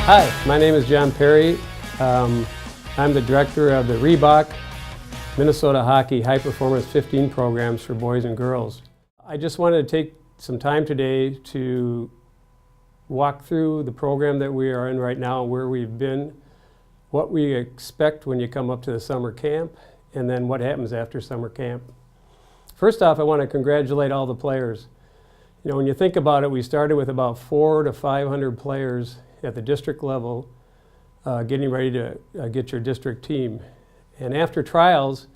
Hi, my name is John Perry. I'm the director of the Reebok Minnesota Hockey High Performance 15 programs for boys and girls. I just wanted to take some time today to walk through the program that we are in right now, where we've been, what we expect when you come up to the summer camp, and then what happens after summer camp. First off, I want to congratulate all the players. You know, when you think about it, we started with about 400 to 500 players at the district level, getting ready to get your district team. And after trials,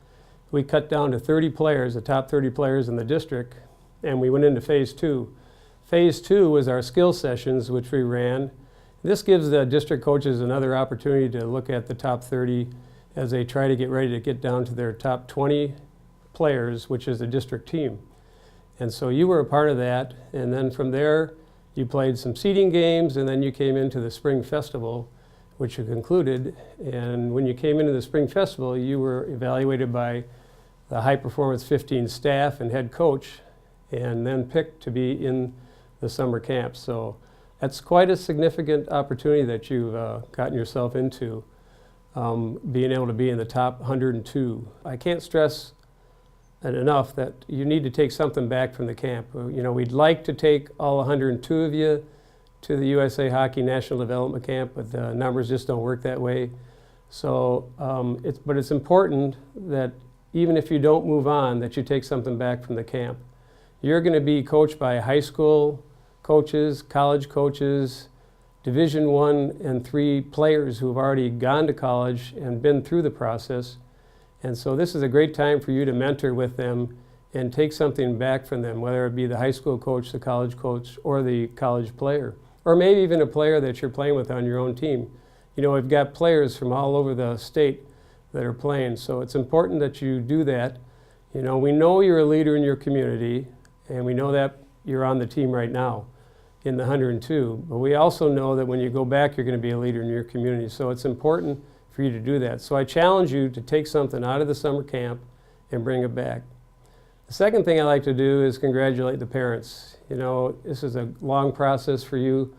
we cut down to 30 players, the top 30 players in the district, and we went into phase two. Phase two was our skill sessions, which we ran. This gives the district coaches another opportunity to look at the top 30 as they try to get ready to get down to their top 20 players, which is the district team. And so you were a part of that, and then from there, you played some seeding games, and then you came into the Spring Festival, which you concluded. And when you came into the Spring Festival, you were evaluated by the High Performance 15 staff and head coach, and then picked to be in the summer camp. So that's quite a significant opportunity that you've gotten yourself into, being able to be in the top 102. I can't stress enough that you need to take something back from the camp. You know, we'd like to take all 102 of you to the USA Hockey National Development Camp, but the numbers just don't work that way. So, but it's important that even if you don't move on, that you take something back from the camp. You're going to be coached by high school coaches, college coaches, Division I and III players who have already gone to college and been through the process. And so this is a great time for you to mentor with them and take something back from them, whether it be the high school coach, the college coach, or the college player, or maybe even a player that you're playing with on your own team. You know, we've got players from all over the state that are playing, so it's important that you do that. You know, we know you're a leader in your community, and we know that you're on the team right now in the 102, but we also know that when you go back, you're going to be a leader in your community, so it's important for you to do that. So I challenge you to take something out of the summer camp and bring it back. The second thing I like to do is congratulate the parents. You know, this is a long process for you,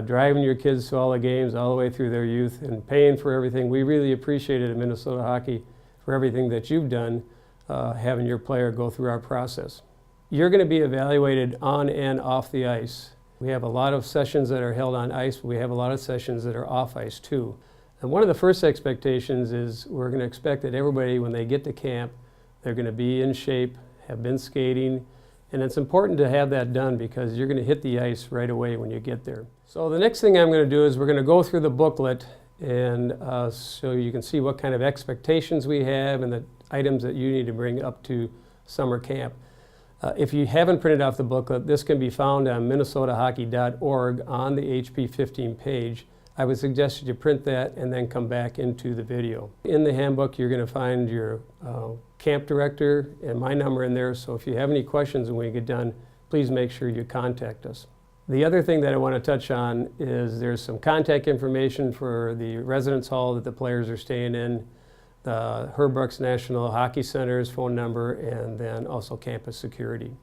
driving your kids to all the games all the way through their youth and paying for everything. We really appreciate it at Minnesota Hockey for everything that you've done, having your player go through our process. You're going to be evaluated on and off the ice. We have a lot of sessions that are held on ice, but we have a lot of sessions that are off ice too. And one of the first expectations is we're going to expect that everybody, when they get to camp, they're going to be in shape, have been skating, and it's important to have that done because you're going to hit the ice right away when you get there. So the next thing I'm going to do is we're going to go through the booklet, and so you can see what kind of expectations we have and the items that you need to bring up to summer camp. If you haven't printed off the booklet, this can be found on minnesotahockey.org on the HP15 page. I would suggest that you print that and then come back into the video. In the handbook, you're going to find your camp director and my number in there, so if you have any questions when we get done, please make sure you contact us. The other thing that I want to touch on is there's some contact information for the residence hall that the players are staying in, the Herb Brooks National Hockey Center's phone number, and then also campus security.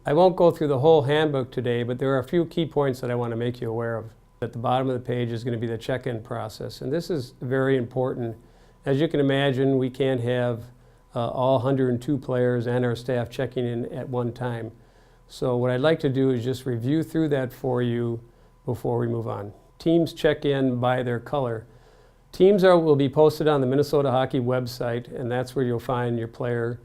I won't go through the whole handbook today, but there are a few key points that I want to make you aware of. At the bottom of the page is going to be the check-in process, and this is very important. As you can imagine, we can't have all 102 players and our staff checking in at one time. So what I'd like to do is just review through that for you before we move on. Teams check in by their color. Teams will be posted on the Minnesota Hockey website, and that's where you'll find your player.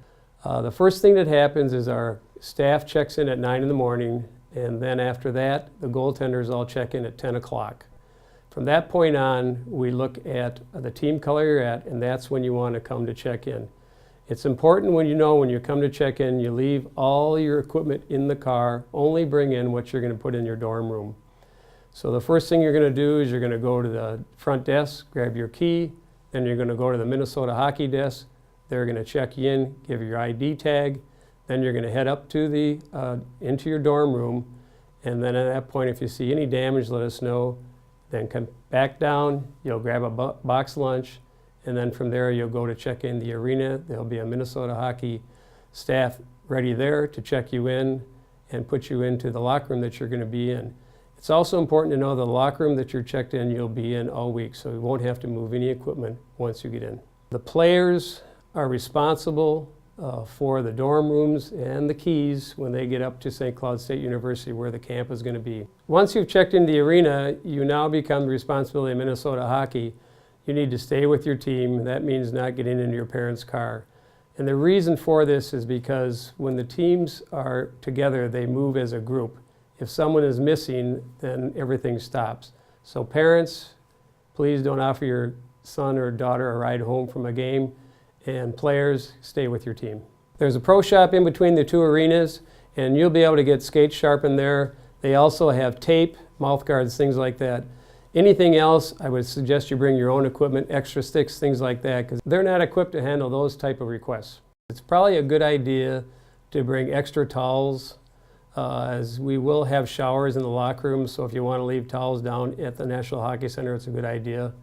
The first thing that happens is our staff checks in at 9 in the morning, and then after that, the goaltenders all check in at 10 o'clock. From that point on, we look at the team color you're at, and that's when you want to come to check in. It's important when you come to check in, you leave all your equipment in the car, only bring in what you're going to put in your dorm room. So the first thing you're going to do is you're going to go to the front desk, grab your key, then you're going to go to the Minnesota Hockey desk. They're going to check you in, give you your ID tag, then you're going to head up to into your dorm room, and then at that point, if you see any damage, let us know. Then come back down, you'll grab a box lunch, and then from there you'll go to check in the arena. There'll be a Minnesota Hockey staff ready there to check you in and put you into the locker room that you're going to be in. It's also important to know the locker room that you're checked in, you'll be in all week, so you won't have to move any equipment once you get in. The players are responsible for the dorm rooms and the keys when they get up to St. Cloud State University, where the camp is going to be. Once you've checked in the arena, you now become the responsibility of Minnesota Hockey. You need to stay with your team. That means not getting into your parents' car. And the reason for this is because when the teams are together, they move as a group. If someone is missing, then everything stops. So parents, please don't offer your son or daughter a ride home from a game. And players, stay with your team. There's a pro shop in between the two arenas, and you'll be able to get skates sharpened there. They also have tape, mouth guards, things like that. Anything else, I would suggest you bring your own equipment, extra sticks, things like that, because they're not equipped to handle those type of requests. It's probably a good idea to bring extra towels, as we will have showers in the locker room, so if you want to leave towels down at the National Hockey Center, it's a good idea.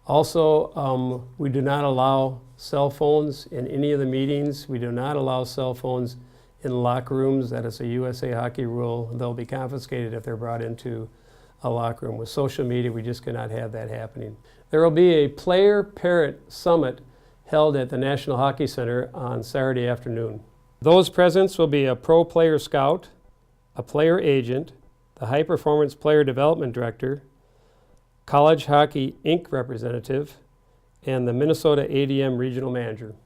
Also, we do not allow cell phones in any of the meetings. We do not allow cell phones in locker rooms. That is a USA Hockey rule. They'll be confiscated if they're brought into a locker room. With social media, we just cannot have that happening. There will be a player-parent summit held at the National Hockey Center on Saturday afternoon. Those presents will be a pro player scout, a player agent, the high performance player development director, College Hockey Inc. representative, and the Minnesota ADM regional manager.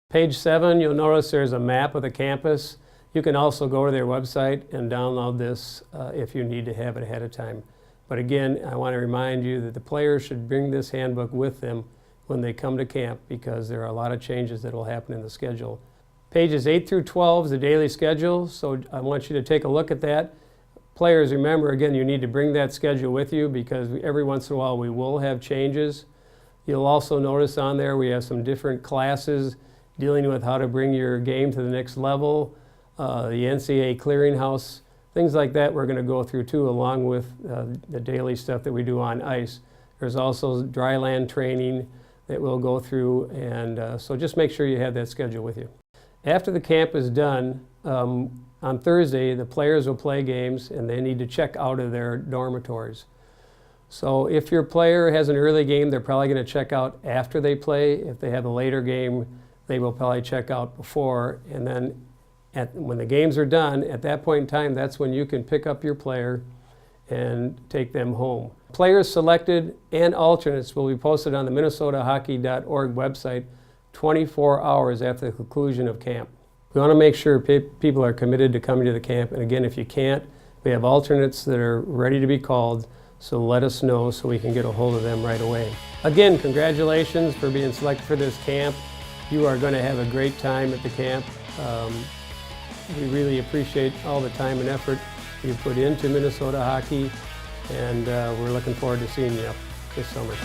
Page 7, you'll notice there's a map of the campus. You can also go to their website and download this if you need to have it ahead of time. But again, I want to remind you that the players should bring this handbook with them when they come to camp, because there are a lot of changes that will happen in the schedule. Pages 8 through 12 is the daily schedule, so I want you to take a look at that. Players, remember, again, you need to bring that schedule with you, because every once in a while we will have changes. You'll also notice on there we have some different classes dealing with how to bring your game to the next level, the NCAA clearinghouse, things like that we're going to go through too, along with the daily stuff that we do on ice. There's also dry land training that we'll go through, and so just make sure you have that schedule with you. After the camp is done, on Thursday, the players will play games and they need to check out of their dormitories. So if your player has an early game, they're probably going to check out after they play. If they have a later game, they will probably check out before. And then when the games are done, at that point in time, that's when you can pick up your player and take them home. Players selected and alternates will be posted on the minnesotahockey.org website 24 hours after the conclusion of camp. We want to make sure people are committed to coming to the camp. And again, if you can't, we have alternates that are ready to be called, so let us know so we can get a hold of them right away. Again, congratulations for being selected for this camp. You are going to have a great time at the camp. We really appreciate all the time and effort you put into Minnesota hockey, and we're looking forward to seeing you this summer.